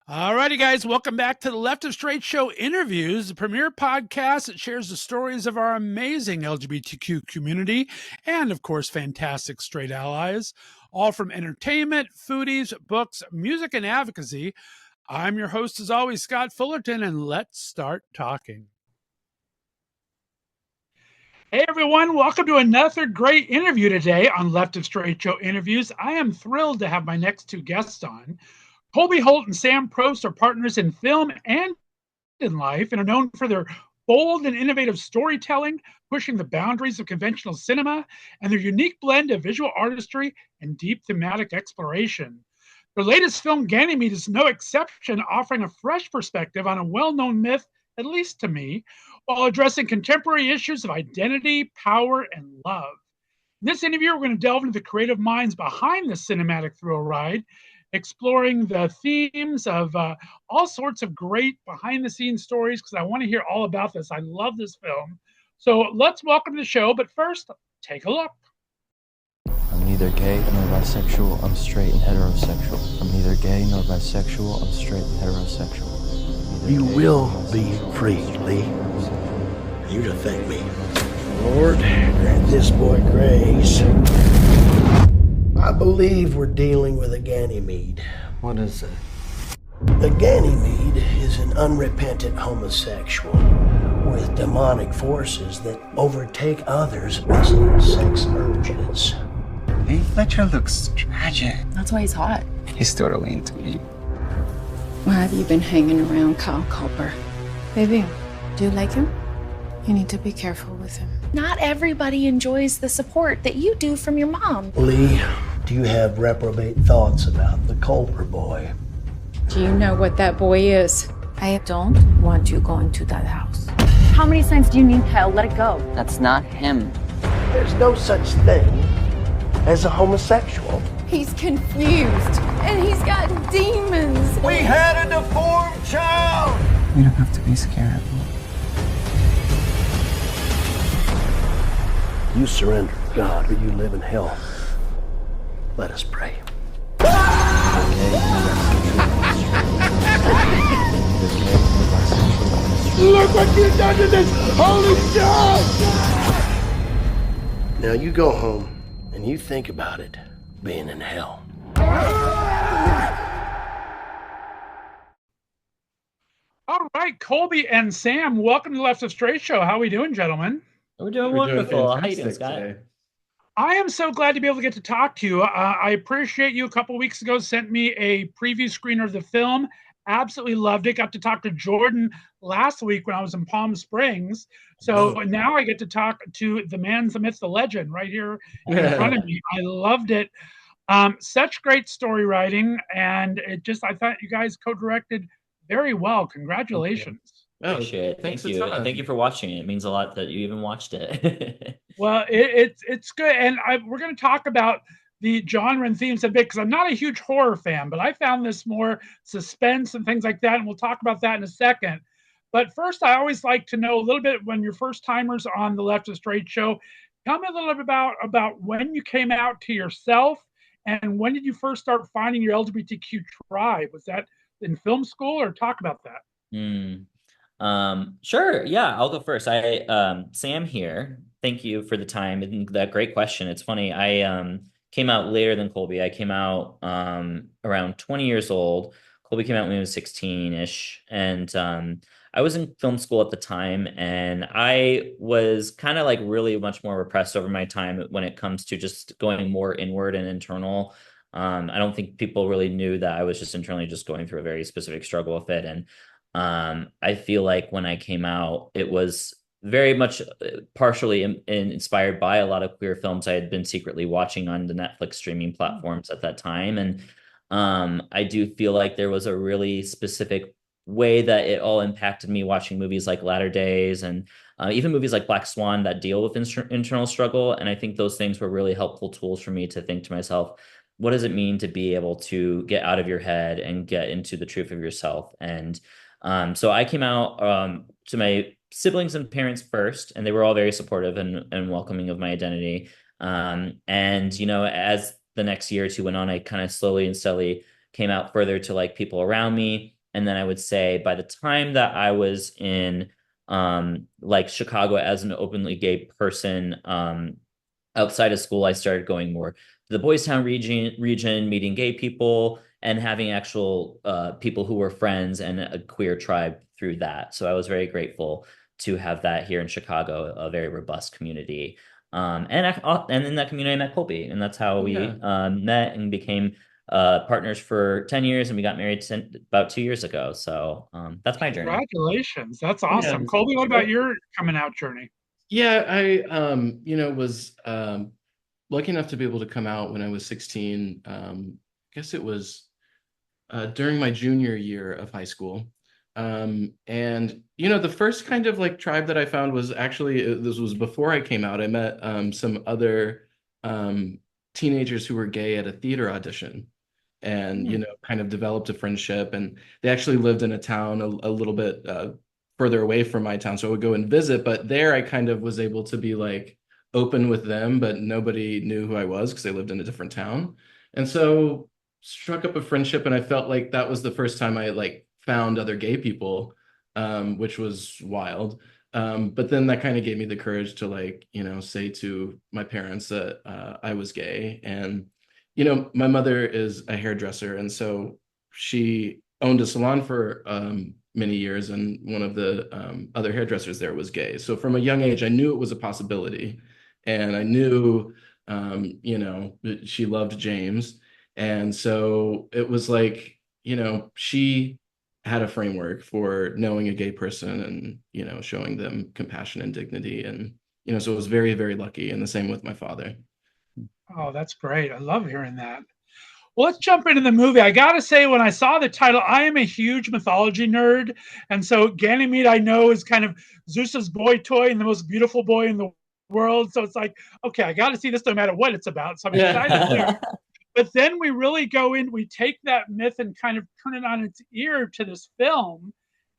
Alrighty, guys, welcome back to the Left of Str8 Show Interviews, the premier podcast that shares the stories of our amazing LGBTQ community and, of course, fantastic straight allies, all from entertainment, foodies, books, music, and advocacy. I'm your host, as always, Scott Fullerton, and let's start talking. Hey, everyone, welcome to another great interview today on Left of Str8 Show Interviews. I am thrilled to have my next two guests on. Colby, Holt, and Sam Probst are partners in film and in life and are known for their bold and innovative storytelling, pushing the boundaries of conventional cinema, and their unique blend of visual artistry and deep thematic exploration. Their latest film, Ganymede, is no exception, offering a fresh perspective on a well-known myth, at least to me, while addressing contemporary issues of identity, power, and love. In this interview, we're going to delve into the creative minds behind the cinematic thrill ride, exploring the themes of all sorts of great behind-the-scenes stories, because I want to hear all about this. I love this film. So let's welcome to the show, but first, take a look. I'm neither gay nor bisexual, I'm straight and heterosexual. I'm neither gay nor bisexual, I'm straight and heterosexual. You will be free, Lee. You to thank me. Lord, grant this boy grace. I believe we're dealing with a Ganymede. What is it? The Ganymede is an unrepentant homosexual with demonic forces that overtake others with sex urges. Lee Fletcher looks tragic. That's why he's hot. He's totally into me. Why have you been hanging around Kyle Culper? Baby, do you like him? You need to be careful with him. Not everybody enjoys the support that you do from your mom. Lee, do you have reprobate thoughts about the Culper boy? Do you know what that boy is? I don't want you going to that house. How many signs do you need, Kyle? Let it go. That's not him. There's no such thing as a homosexual. He's confused, and he's got demons. We had a deformed child! We don't have to be scared. You surrender to God, or you live in hell. Let us pray. Look what you've done to this holy child! Now you go home and you think about it being in hell. All right, Colby and Sam, welcome to the Left of Str8 Show. How are we doing, gentlemen? We're doing wonderful. How you doing, Scott? Today. I am so glad to be able to get to talk to you. I appreciate you. A couple of weeks ago, sent me a preview screener of the film. Absolutely loved it. Got to talk to Jordan last week when I was in Palm Springs. So now I get to talk to the man, the myth, the legend right here in front of me. I loved it. Such great story writing. And I thought you guys co-directed very well. Congratulations. Appreciate it. Thank you. And thank you for watching it. It means a lot that you even watched it. Well, it's good. And we're going to talk about the genre and themes a bit, because I'm not a huge horror fan, but I found this more suspense and things like that. And we'll talk about that in a second. But first, I always like to know a little bit, when you're first timers on the Left of Str8 Show, tell me a little bit about when you came out to yourself, and when did you first start finding your LGBTQ tribe? Was that in film school, or talk about that? Sure. Yeah, I'll go first. Sam here. Thank you for the time and that great question. It's funny. I came out later than Colby. I came out around 20 years old. Colby came out when he was 16-ish. And I was in film school at the time, and I was kind of like really much more repressed over my time when it comes to just going more inward and internal. I don't think people really knew that I was just internally just going through a very specific struggle with it. And I feel like when I came out, it was very much partially inspired by a lot of queer films I had been secretly watching on the Netflix streaming platforms at that time. And I do feel like there was a really specific way that it all impacted me watching movies like Latter Days and even movies like Black Swan that deal with internal struggle. And I think those things were really helpful tools for me to think to myself, what does it mean to be able to get out of your head and get into the truth of yourself? And so I came out to my siblings and parents first, and they were all very supportive and welcoming of my identity. And, you know, as the next year or two went on, I kind of slowly and steadily came out further to like people around me. And then I would say by the time that I was in like Chicago as an openly gay person, outside of school, I started going more to the Boys Town region, meeting gay people and having actual people who were friends and a queer tribe through that. So I was very grateful to have that here in Chicago, a very robust community. And in that community, I met Colby, and that's how we met and became partners for 10 years, and we got married about 2 years ago. So that's my journey. Congratulations. That's awesome. Colby, what about your coming out journey? Yeah, I was lucky enough to be able to come out when I was 16. I guess it was during my junior year of high school. And the first kind of like tribe that I found was actually, this was before I came out. I met some other teenagers who were gay at a theater audition, and kind of developed a friendship. And they actually lived in a town a little bit further away from my town, so I would go and visit. But there I kind of was able to be like open with them, but nobody knew who I was because they lived in a different town. And so struck up a friendship, and I felt like that was the first time I like found other gay people, which was wild. But then that kind of gave me the courage to like, say to my parents that I was gay. And, my mother is a hairdresser, and so she owned a salon for many years, and one of the other hairdressers there was gay. So from a young age, I knew it was a possibility, and I knew, that she loved James. And so it was like, she had a framework for knowing a gay person and, showing them compassion and dignity. And, so it was very, very lucky. And the same with my father. Oh, that's great. I love hearing that. Well, let's jump into the movie. I got to say, when I saw the title, I am a huge mythology nerd. And so Ganymede, I know, is kind of Zeus's boy toy and the most beautiful boy in the world. So it's like, okay, I got to see this no matter what it's about. So I'm excited there. But then we really go in, we take that myth and kind of turn it on its ear to this film.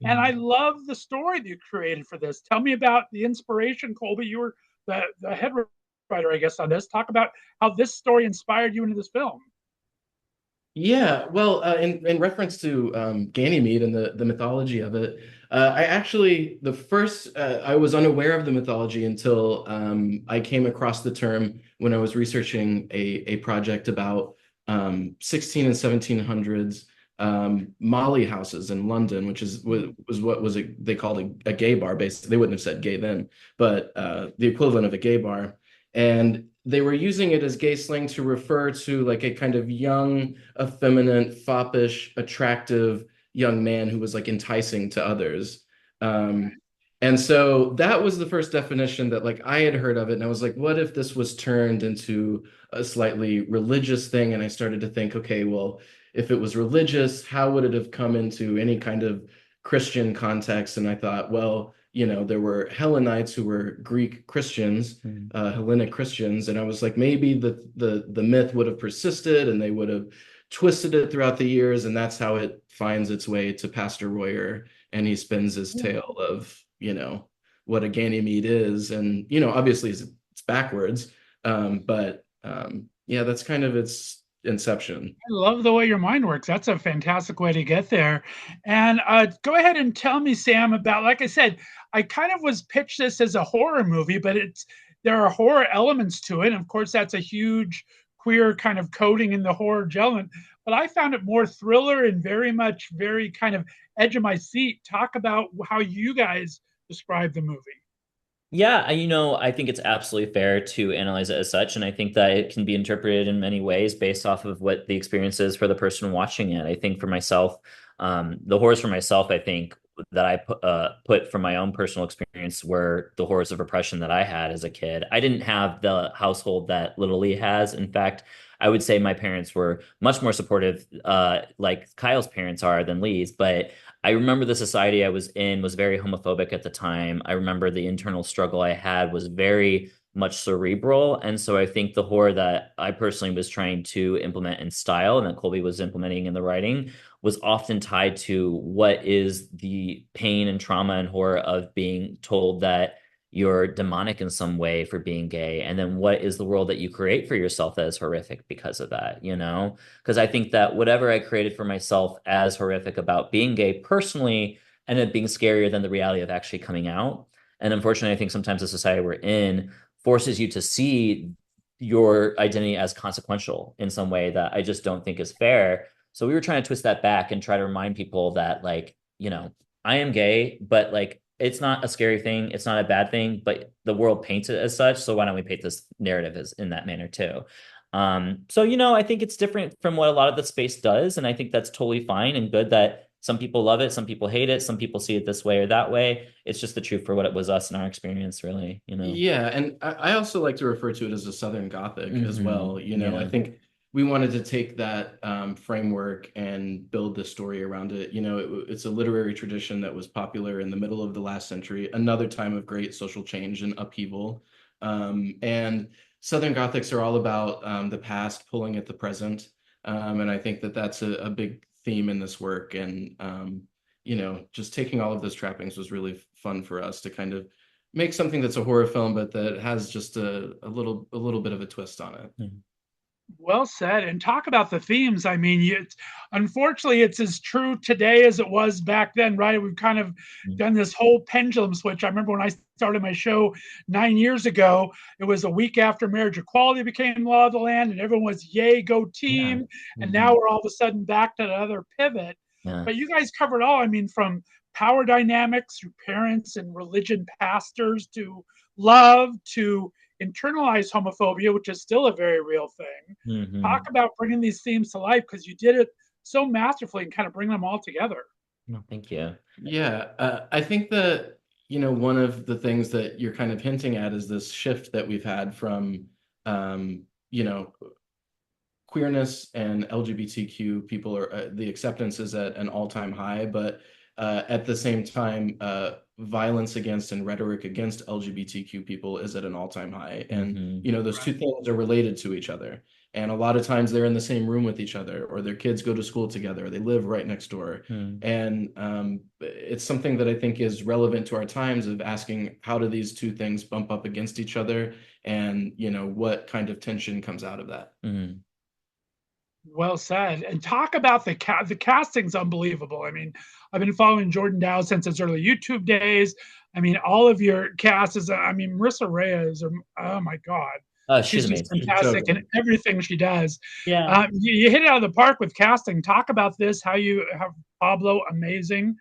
And I love the story that you created for this. Tell me about the inspiration, Colby. You were the head writer, I guess, on this. Talk about how this story inspired you into this film. Yeah, well, in reference to Ganymede and the mythology of it, I was unaware of the mythology until I came across the term when I was researching a project about 16 and 1700s Molly houses in London, which they called a gay bar. Basically, they wouldn't have said gay then, but the equivalent of a gay bar. And they were using it as gay slang to refer to like a kind of young, effeminate, foppish, attractive young man who was like enticing to others. And so that was the first definition that like I had heard of it. And I was like, what if this was turned into a slightly religious thing? And I started to think, okay, well, if it was religious, how would it have come into any kind of Christian context? And I thought, well, there were Hellenites who were Greek Christians, Hellenic Christians. And I was like, maybe the myth would have persisted and they would have twisted it throughout the years. And that's how it finds its way to Pastor Royer. And he spins his tale of, what a Ganymede is. And, obviously it's backwards. But that's kind of its inception. I love the way your mind works. That's a fantastic way to get there. And go ahead and tell me, Sam, about, like I said, I kind of was pitched this as a horror movie, but there are horror elements to it. And of course, that's a huge queer kind of coding in the horror element. But I found it more thriller and very kind of edge of my seat. Talk about how you guys describe the movie. Yeah, I think it's absolutely fair to analyze it as such. And I think that it can be interpreted in many ways based off of what the experience is for the person watching it. I think for myself, the horrors for myself, I think that I put from my own personal experience were the horrors of oppression that I had as a kid. I didn't have the household that Little Lee has. In fact, I would say my parents were much more supportive, like Kyle's parents are, than Lee's. But I remember the society I was in was very homophobic at the time. I remember the internal struggle I had was very much cerebral. And so I think the horror that I personally was trying to implement in style and that Colby was implementing in the writing was often tied to what is the pain and trauma and horror of being told that, you're demonic in some way for being gay, and then what is the world that you create for yourself that is horrific because of that, you know? Because I think that whatever I created for myself as horrific about being gay personally ended up being scarier than the reality of actually coming out. And unfortunately, I think sometimes the society we're in forces you to see your identity as consequential in some way that I just don't think is fair. So we were trying to twist that back and try to remind people that, like, you know, I am gay, but like it's not a scary thing. It's not a bad thing, but the world paints it as such. So why don't we paint this narrative as in that manner too? So, you know, I think it's different from what a lot of the space does. And I think that's totally fine and good that some people love it, some people hate it, some people see it this way or that way. It's just the truth for what it was us in our experience, really, you know? Yeah, and I also like to refer to it as a Southern Gothic as well. You know, Yeah. I think we wanted to take that framework and build the story around it. You know, it's a literary tradition that was popular in the middle of the last century, another time of great social change and upheaval. And Southern Gothics are all about the past pulling at the present. And I think that that's a big theme in this work. And, you know, just taking all of those trappings was really fun for us to kind of make something that's a horror film, but that has just a little bit of a twist on it. Well said. And talk about the themes. I mean, unfortunately, it's as true today as it was back then, right? We've kind of done this whole pendulum switch. I remember when I started my show 9 years ago, it was a week after marriage equality became law of the land, and everyone was, yay, go team. Yeah. And now we're all of a sudden back to another pivot. Yeah. But you guys covered all. I mean, from power dynamics to parents and religion pastors to love to internalized homophobia, which is still a very real thing. Talk about bringing these themes to life, because you did it so masterfully and kind of bring them all together. No, thank you. Yeah, I think that, you know, one of the things that you're kind of hinting at is this shift that we've had from, you know, queerness and LGBTQ people are the acceptance is at an all-time high, but at the same time, violence against and rhetoric against LGBTQ people is at an all-time high. And, you know, those two things are related to each other. And a lot of times they're in the same room with each other, or their kids go to school together, they live right next door. And it's something that I think is relevant to our times of asking, how do these two things bump up against each other? And, you know, what kind of tension comes out of that? Well said. And talk about the casting's unbelievable. I mean, I've been following Jordan Dow since his early YouTube days. I mean, all of your cast is, I mean, Marissa Reyes, oh my God. She's just amazing. fantastic in everything she does. Yeah. You hit it out of the park with casting. Talk about this, how you have Pablo, amazing.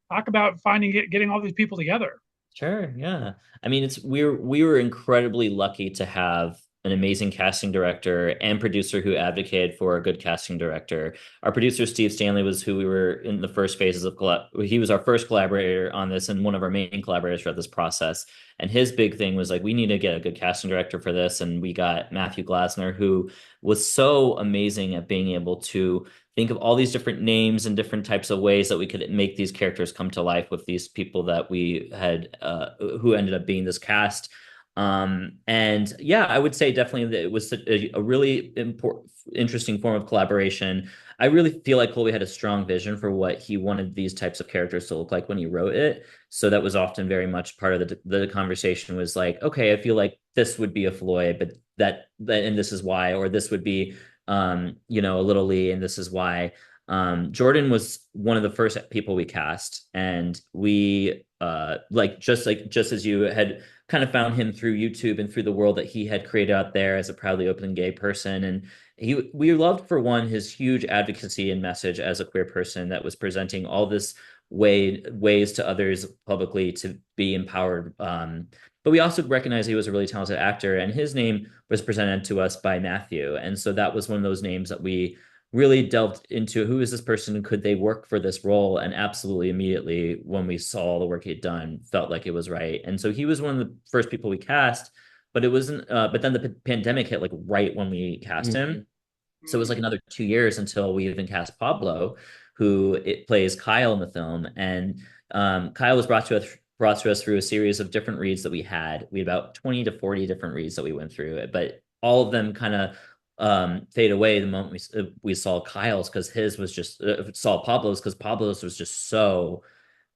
Talk about getting all these people together. Sure, yeah. I mean, we were incredibly lucky to have an amazing casting director and producer who advocated for a good casting director. Our producer, Steve Stanley, was who we were in the first phases of he was our first collaborator on this and one of our main collaborators throughout this process. And his big thing was like, we need to get a good casting director for this. And we got Matthew Glasner, who was so amazing at being able to think of all these different names and different types of ways that we could make these characters come to life with these people that we had, who ended up being this cast. And yeah, I would say definitely that it was a really interesting form of collaboration. I really feel like Colby had a strong vision for what he wanted these types of characters to look like when he wrote it. So that was often very much part of the conversation was like, okay, I feel like this would be a Floyd, but that and this is why, or this would be, you know, a Little Lee, and this is why. Jordan was one of the first people we cast, and we just as you had kind of found him through YouTube and through the world that he had created out there as a proudly open gay person. And we loved, for one, his huge advocacy and message as a queer person that was presenting all this ways to others publicly to be empowered. But we also recognized he was a really talented actor, and his name was presented to us by Matthew. And so that was one of those names that we really delved into. Who is this person and could they work for this role? And absolutely immediately, when we saw the work he'd done, felt like it was right. And so he was one of the first people we cast, but it wasn't, but then the pandemic hit like right when we cast him. So it was like another 2 years until we even cast Pablo, who plays Kyle in the film. And Kyle was brought to us through a series of different reads that we had. We had about 20 to 40 different reads that we went through, but all of them kind of fade away the moment we saw Kyle's, because his was just saw Pablo's, because Pablo's was just so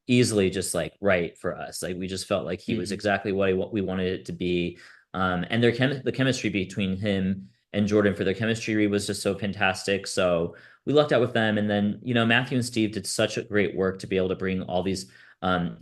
easily just like right for us. Like we just felt like he was Mhm. exactly what we wanted it to be. And the chemistry between him and Jordan for their chemistry was just so fantastic. So we lucked out with them. And then, Matthew and Steve did such a great work to be able to bring all these all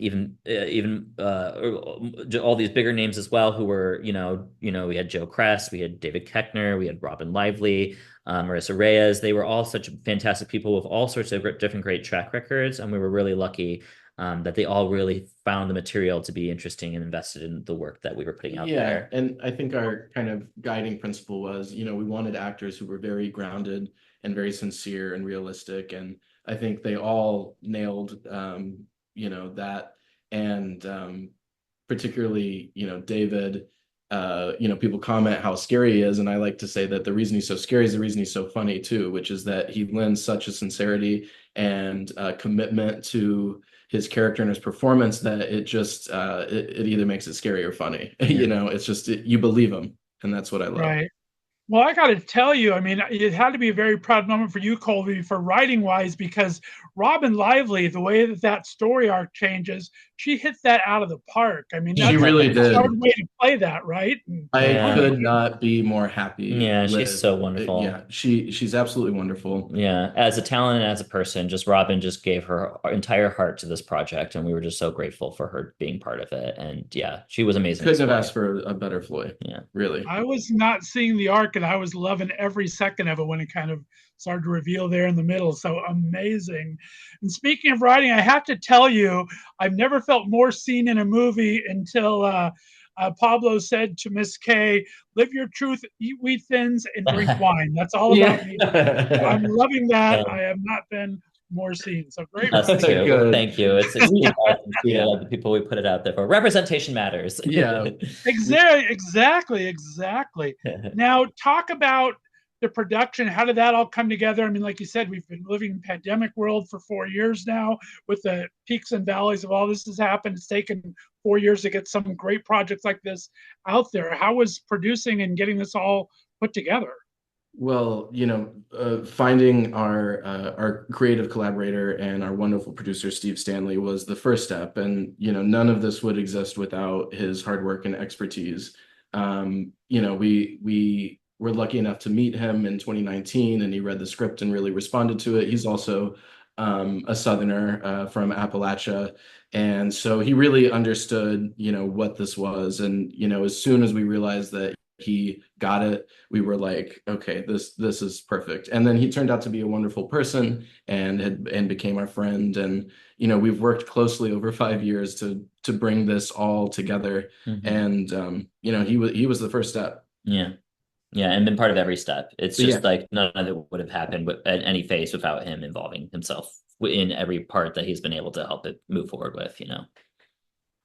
these bigger names as well, who were, we had Joe Kress, we had David Keckner, we had Robin Lively, Marissa Reyes. They were all such fantastic people with all sorts of different great track records. And we were really lucky that they all really found the material to be interesting and invested in the work that we were putting out there. And I think our kind of guiding principle was, we wanted actors who were very grounded and very sincere and realistic. And I think they all nailed, that. And particularly, David, people comment how scary he is. And I like to say that the reason he's so scary is the reason he's so funny too, which is that he lends such a sincerity and commitment to his character and his performance that it just it either makes it scary or funny. Yeah. It's just you believe him, and that's what I love. Right. Well, I got to tell you, I mean, it had to be a very proud moment for you, Colby, for writing wise, because Robin Lively, the way that story arc changes, she hit that out of the park. I mean, She really that's a hard did. way to play that, right? I could not be more happy. Yeah, she's so wonderful. Yeah, she's absolutely wonderful. Yeah, as a talent and as a person, just Robin just gave her entire heart to this project, and we were just so grateful for her being part of it. And yeah, she was amazing. Couldn't have asked for a better Floyd. Yeah, really. I was not seeing the arc, and I was loving every second of it when it kind of started to reveal there in the middle. So amazing. And speaking of writing, I have to tell you, I've never felt more seen in a movie until Pablo said to Miss K, "Live your truth, eat wheat thins, and drink wine." That's all about me. I'm loving that. I have not been more seen. So great. That's good. Thank you. It's the people we put it out there for. Representation matters. Yeah. Exactly. Now talk about the production. How did that all come together? I mean, like you said, we've been living in pandemic world for 4 years now with the peaks and valleys of all this has happened. It's taken 4 years to get some great projects like this out there. How was producing and getting this all put together? Well, finding our creative collaborator and our wonderful producer, Steve Stanley, was the first step. And, none of this would exist without his hard work and expertise. We were lucky enough to meet him in 2019, and he read the script and really responded to it. He's also a Southerner from Appalachia. And so he really understood, what this was. And, as soon as we realized that he got it, we were like, okay, this is perfect. And then he turned out to be a wonderful person and became our friend. And we've worked closely over 5 years to bring this all together. And he was the first step. Yeah, and been part of every step. It's just like none of it would have happened at any phase without him involving himself in every part that he's been able to help it move forward with.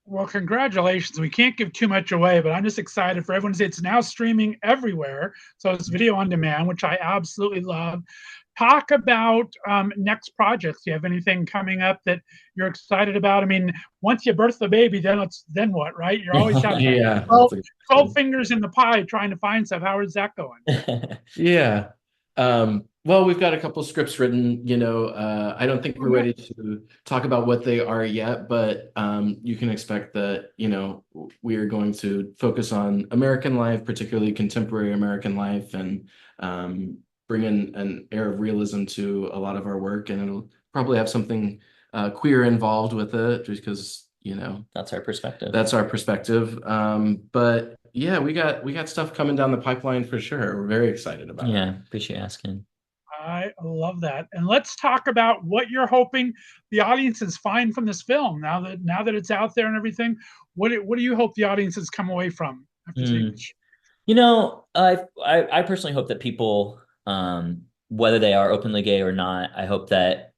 Well, congratulations. We can't give too much away, but I'm just excited for everyone to see it's now streaming everywhere. So it's video on demand, which I absolutely love. Talk about next projects. Do you have anything coming up that you're excited about? I mean, once you birth the baby, then what, right? You're always having 12 fingers in the pie trying to find stuff. How is that going? Yeah. Well, we've got a couple scripts written, I don't think we're ready to talk about what they are yet, but you can expect that, we are going to focus on American life, particularly contemporary American life, and bring in an air of realism to a lot of our work. And it'll probably have something queer involved with it, just because, that's our perspective. But yeah, we got stuff coming down the pipeline for sure. We're very excited about it. Yeah, appreciate you asking. I love that. And let's talk about what you're hoping the audiences find from this film now that it's out there and everything. What do you hope the audiences come away from after seeing it? I personally hope that people, whether they are openly gay or not, I hope that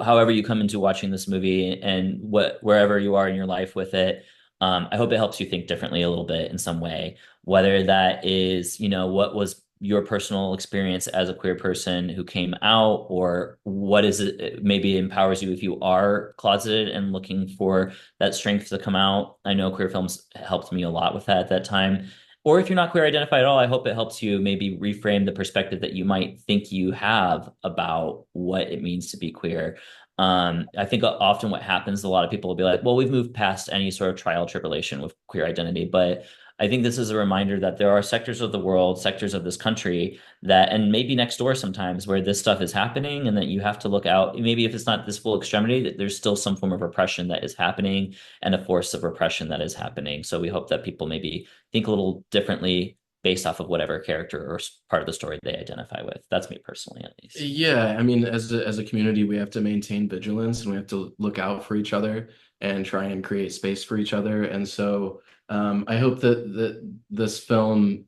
however you come into watching this movie and wherever you are in your life with it, I hope it helps you think differently a little bit in some way, whether that is, what was your personal experience as a queer person who came out, or what is it maybe empowers you if you are closeted and looking for that strength to come out. I know queer films helped me a lot with that at that time. Or if you're not queer identified at all, I hope it helps you maybe reframe the perspective that you might think you have about what it means to be queer. I think often what happens, a lot of people will be like, well, we've moved past any sort of trial tribulation with queer identity. But I think this is a reminder that there are sectors of the world, sectors of this country that, and maybe next door sometimes, where this stuff is happening, and that you have to look out. Maybe if it's not this full extremity, that there's still some form of repression that is happening and a force of repression that is happening. So we hope that people maybe think a little differently based off of whatever character or part of the story they identify with. That's me personally, at least. Yeah, I mean, as a community, we have to maintain vigilance and we have to look out for each other and try and create space for each other. And so I hope that this film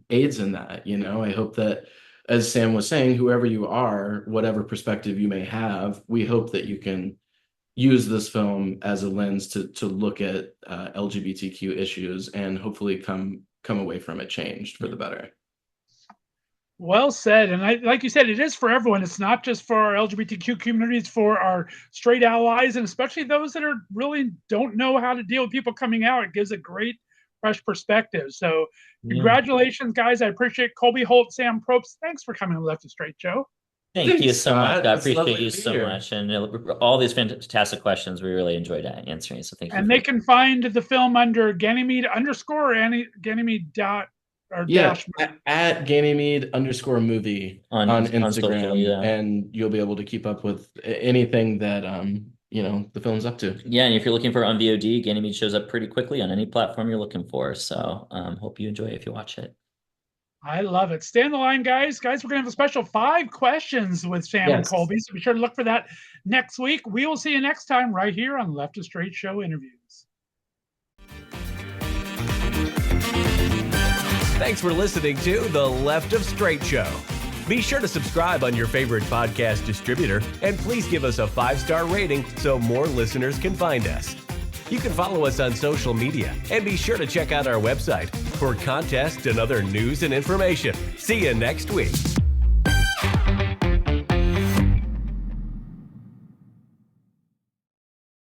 aids in that. I hope that, as Sam was saying, whoever you are, whatever perspective you may have, we hope that you can use this film as a lens to look at LGBTQ issues and hopefully come away from it changed for the better. Well said. And like you said, it is for everyone. It's not just for our LGBTQ community. It's for our straight allies, and especially those that really don't know how to deal with people coming out. It gives a great, fresh perspective. So congratulations, guys. I appreciate Colby, Holt, Sam, Probst. Thanks for coming on Left of Str8 Show. Thank you so much. I appreciate you so much. And all these fantastic questions, we really enjoyed answering. So thank you. And they can find the film under Ganymede _ Ganymede dot or dash at Ganymede_movie on Instagram, social, and you'll be able to keep up with anything that the film's up to. Yeah, and if you're looking for on VOD, Ganymede shows up pretty quickly on any platform you're looking for. So hope you enjoy it if you watch it. I love it. Stay on the line, guys. Guys, we're going to have a special 5 questions with Sam and Colby, so be sure to look for that next week. We will see you next time right here on Left of Str8 Show Interviews. Thanks for listening to the Left of Str8 Show. Be sure to subscribe on your favorite podcast distributor, and please give us a 5-star rating so more listeners can find us. You can follow us on social media, and be sure to check out our website for contests and other news and information. See you next week.